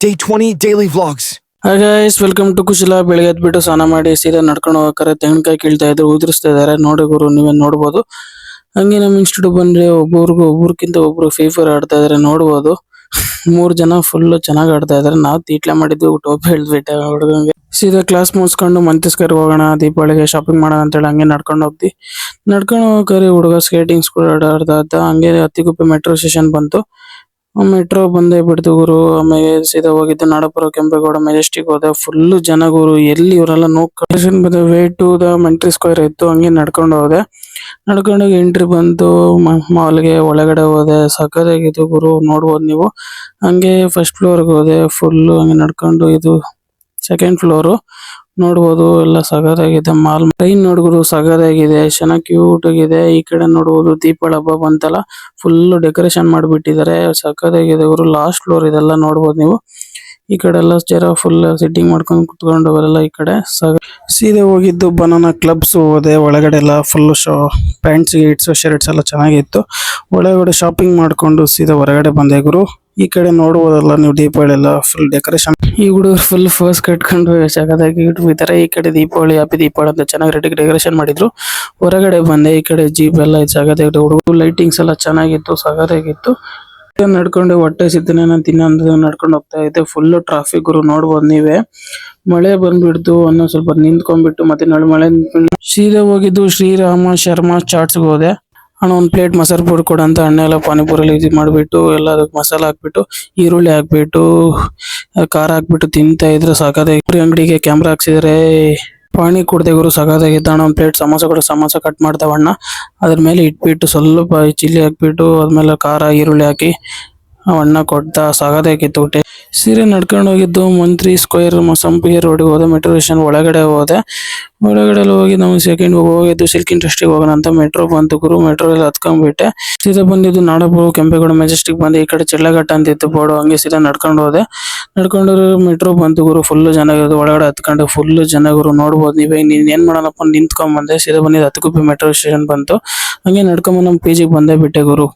Day 20 daily vlogs. Hi guys, welcome to Kushala. ಬೆಳಗ್ಗೆ ಎದ್ಬಿಟ್ಟು ಸ್ನಾನ ಮಾಡಿ ಸೀದಾ ನಡ್ಕೊಂಡು ಹೋಗ್ತಾರೆ. ತೆಂಗಿನಕಾಯಿ ಕೀಳ್ತಾ ಇದ್ರು, ಉದುರಿಸ್ತಾ ಇದಾರೆ. ನೋಡಿ ಗುರು, ನೀವೇ ನೋಡ್ಬೋದು. ಹಂಗೆ ನಮ್ಮ ಇನ್ಸ್ಟಿಟ್ಯೂಟ್ ಬಂದ್ರೆ ಒಬ್ಬರಿಗಿಂತ ಒಬ್ರು ಫ್ರೀ ಫೈರ್ ಆಡ್ತಾ ಇದಾರೆ, ನೋಡ್ಬೋದು. 3 ಜನ ಫುಲ್ ಚೆನ್ನಾಗಿ ಆಡ್ತಾ ಇದಾರೆ. ನಾವು ತೀಟ್ಲೆ ಮಾಡಿದ್ದು ಟೋಪಿ ಹಿಡಿದ್ಬಿಟ್ಟೆ ಹುಡುಗಂಗೆ. ಸೀದಾ ಕ್ಲಾಸ್ ಮುಗಿಸ್ಕೊಂಡು ಮಂತಿಸ್ಕರ್ ಹೋಗೋಣ, ದೀಪಾವಳಿಗೆ ಶಾಪಿಂಗ್ ಮಾಡೋಣ ಅಂತೇಳಿ ಹಂಗೆ ನಡ್ಕೊಂಡು ಹೋಗ್ತಿ. ನಡ್ಕೊಂಡು ಹೋಗ್ತಾರೆ ಹುಡುಗ ಸ್ಕೇಟಿಂಗ್ ಸ್ಕೂಲ್ ಆಡ್ತಾ ಇದ್ದ. ಹಂಗೆ ಹತ್ತಿಗುಪ್ಪೆ ಮೆಟ್ರೋ ಸ್ಟೇಷನ್ ಬಂತು. ಮೆಟ್ರೋ ಬಂದೇ ಬಿಡ್ತು ಗುರು. ಆಮೇಲೆ ಸೀದಾ ಹೋಗಿದ್ದು ನಾಡಪುರ, ಕೆಂಪೇಗೌಡ, ಮೆಜೆಸ್ಟಿಕ್ ಹೋದೆ. ಫುಲ್ ಜನ ಗುರು, ಎಲ್ಲಿ ಇವರೆಲ್ಲ ಬಂದ ವೇ ಟು ದ ಮೆಂಟ್ರಿ ಸ್ಕ್ವೇರ್ ಇತ್ತು. ಹಂಗೆ ನಡ್ಕೊಂಡು ಹೋದೆ. ನಡ್ಕೊಂಡೋಗಿ ಎಂಟ್ರಿ ಬಂತು ಮಾಲ್ಗೆ. ಒಳಗಡೆ ಹೋದೆ, ಸಕ್ಕತ್ತಾಗಿತ್ತು ಗುರು, ನೋಡ್ಬೋದು ನೀವು. ಹಂಗೆ ಫಸ್ಟ್ ಫ್ಲೋರ್ಗೆ ಹೋದೆ. ಫುಲ್ ಹಂಗೆ ನಡ್ಕೊಂಡು ಇದು ಸೆಕೆಂಡ್ ಫ್ಲೋರು ನೋಡ್ಬೋದು. ಎಲ್ಲ ಸಗದಾಗಿದೆ. ಮಾಲ್ ಟ್ರೈನ್ ನೋಡ್ಬೋದು, ಸಗದಾಗಿದೆ, ಚೆನ್ನಾಗಿ ಕ್ಯೂಟ್ ಆಗಿದೆ. ಈ ಕಡೆ ನೋಡ್ಬೋದು, ದೀಪಾವಳಿ ಹಬ್ಬ ಬಂತಲ್ಲ, ಫುಲ್ ಡೆಕೋರೇಷನ್ ಮಾಡಿಬಿಟ್ಟಿದ್ದಾರೆ. ಸಕ್ಕತ್ತಾಗಿದೆ ಗುರು. ಲಾಸ್ಟ್ ಫ್ಲೋರ್ ಇದೆಲ್ಲ ನೋಡ್ಬೋದು ನೀವು. ಈ ಕಡೆ ಎಲ್ಲ ಜರ ಫುಲ್ ಸಿಟ್ಟಿಂಗ್ ಮಾಡ್ಕೊಂಡು ಕುತ್ಕೊಂಡು ಅವರೆಲ್ಲ ಈ ಕಡೆ ಸೀದಾ ಹೋಗಿದ್ದು ಬನಾನಾ ಕ್ಲಬ್ಸ್ ಹೋದೆ. ಒಳಗಡೆ ಎಲ್ಲ ಫುಲ್ ಪ್ಯಾಂಟ್ಸ್ ಗೀಟ್ಸ್ ಶರ್ಟ್ಸ್ ಎಲ್ಲ ಚೆನ್ನಾಗಿತ್ತು. ಒಳಗಡೆ ಶಾಪಿಂಗ್ ಮಾಡ್ಕೊಂಡು ಸೀದಾ ಹೊರಗಡೆ ಬಂದೆ ಗುರು. ಈ ಕಡೆ ನೋಡ್ಬೋದಲ್ಲ ನೀವು, ದೀಪಾವಳಿ ಎಲ್ಲ ಫುಲ್ ಡೆಕೋರೇಷನ್. ಈ ಹುಡುಗರು ಫುಲ್ ಫೋಸ್ ಕಟ್ಕೊಂಡು ಸಗದಾಗಿ ಇಟ್ಬಿಡ್ತಾರೆ. ಈ ಕಡೆ ದೀಪಾವಳಿ, ಹ್ಯಾಪಿ ದೀಪಾವಳಿ ಅಂತ ಚೆನ್ನಾಗಿ ಡೆಕೋರೇಷನ್ ಮಾಡಿದ್ರು. ಹೊರಗಡೆ ಬಂದೆ. ಈ ಕಡೆ ಜೀಪ್ ಎಲ್ಲ ಸಗದಾಗಿ, ಹುಡುಗರು ಲೈಟಿಂಗ್ಸ್ ಎಲ್ಲ ಚೆನ್ನಾಗಿತ್ತು, ಸಗದಾಗಿತ್ತು. ನಡ್ಕೊಂಡು ಹೊಟ್ಟೆ ಸಿದ್ದನೆ ತಿನ್ನೋ ನಡ್ಕೊಂಡು ಹೋಗ್ತಾ ಇದ್ದೆ. ಫುಲ್ ಟ್ರಾಫಿಕ್ ಗುರು, ನೋಡ್ಬೋದು ನೀವೇ. ಮಳೆ ಬಂದ್ಬಿಡ್ತು, ಅನ್ನೋ ಸ್ವಲ್ಪ ನಿಂತ್ಕೊಂಡ್ಬಿಟ್ಟು ಮತ್ತೆ ಮಳೆ ಸೀದಾ ಹೋಗಿದ್ದು ಶ್ರೀರಾಮ ಶರ್ಮಾ ಚಾಟ್ಸ್ಗೆ ಹೋದೆ. ಅಣ್ಣ ಒಂದು ಪ್ಲೇಟ್ ಮಸಾಲೆ ಪುರಿ ಕೊಡು ಅಂತ ಅಣ್ಣ ಎಲ್ಲ ಪಾನಿಪುರಲ್ಲಿ ಇದು ಮಾಡಿಬಿಟ್ಟು ಎಲ್ಲ ಅದಕ್ಕೆ ಮಸಾಲ ಹಾಕ್ಬಿಟ್ಟು, ಈರುಳ್ಳಿ ಹಾಕ್ಬಿಟ್ಟು, ಖಾರ ಹಾಕ್ಬಿಟ್ಟು ತಿಂತಾ ಇದ್ರು. ಸಾಕಾಗಿ ಅಂಗಡಿಗೆ ಕ್ಯಾಮ್ರಾ ಹಾಕ್ಸಿದ್ರೆ ಪಾನಿ ಕುಡ್ದೆ ಗುರು, ಸಗದಾಗಿದ್ದ. ಅಣ್ಣ ಒಂದು ಪ್ಲೇಟ್ ಸಮೋಸ ಕೊಡು, ಸಮೋಸ ಕಟ್ ಮಾಡ್ತಾವಣ್ಣ. ಅದ್ರ ಮೇಲೆ ಇಟ್ಬಿಟ್ಟು ಸ್ವಲ್ಪ ಚಿಲ್ಲಿ ಹಾಕ್ಬಿಟ್ಟು ಅದ್ಮೇಲೆ ಖಾರ ಈರುಳ್ಳಿ ಹಾಕಿ ಅಣ್ಣ ಕೊಡ್ತ, ಸಗದಾಗಿತ್ತು ಊಟ. ಸೀರೆ ನಡ್ಕೊಂಡು ಹೋಗಿದ್ದು ಮಂತ್ರಿ ಸ್ಕ್ವೇರ್ ಸಂಪಿಗೆ ರೋಡಿಗೆ ಹೋದೆ. ಮೆಟ್ರೋ ಸ್ಟೇಷನ್ ಒಳಗಡೆ ಹೋದೆ. ಒಳಗಡೆ ಹೋಗಿ ನಾವು ಸೆಕೆಂಡ್ ಹೋಗಿದ್ದು ಸಿಲ್ಕ್ ಇಂಡಸ್ಟ್ರಿಗೆ ಹೋಗೋಣ ಅಂತ. ಮೆಟ್ರೋ ಬಂತು ಗುರು, ಮೆಟ್ರೋ ಎಲ್ಲ ಹತ್ಕೊಂಡ್ಬಿಟ್ಟೆ. ಸೀದಾ ಬಂದಿದ್ದು ನಾಡಪುರ, ಕೆಂಪೇಗೌಡ, ಮೆಜೆಸ್ಟಿಕ್ ಬಂದೆ. ಈ ಕಡೆ ಚೆಲ್ಲಘಟ್ಟ ಅಂತಿತ್ತು ಬೋರ್ಡು, ಹಂಗೆ ಸೀದಾ ನಡ್ಕೊಂಡು ಹೋದೆ. ನಡ್ಕೊಂಡು ಮೆಟ್ರೋ ಬಂತು ಗುರು, ಫುಲ್ ಜನ ಇರೋದು. ಒಳಗಡೆ ಹತ್ಕೊಂಡು ಫುಲ್ ಜನ ಗುರು, ನೋಡ್ಬೋದು ನೀವೇ. ನೀನ್ ಏನ್ ಮಾಡೋಣಪ್ಪ ನಿಂತ್ಕೊಂಡ್ ಬಂದೆ. ಸೀದಾ ಬಂದಿದ್ದು ಹತ್ತುಗುಪ್ಪೆ ಮೆಟ್ರೋ ಸ್ಟೇಷನ್ ಬಂತು. ಹಂಗೆ ನಡ್ಕೊಂಡ್ ನಮ್ಮ ಪಿ ಜಿಗೆ ಬಂದೇ ಬಿಟ್ಟೆ ಗುರು.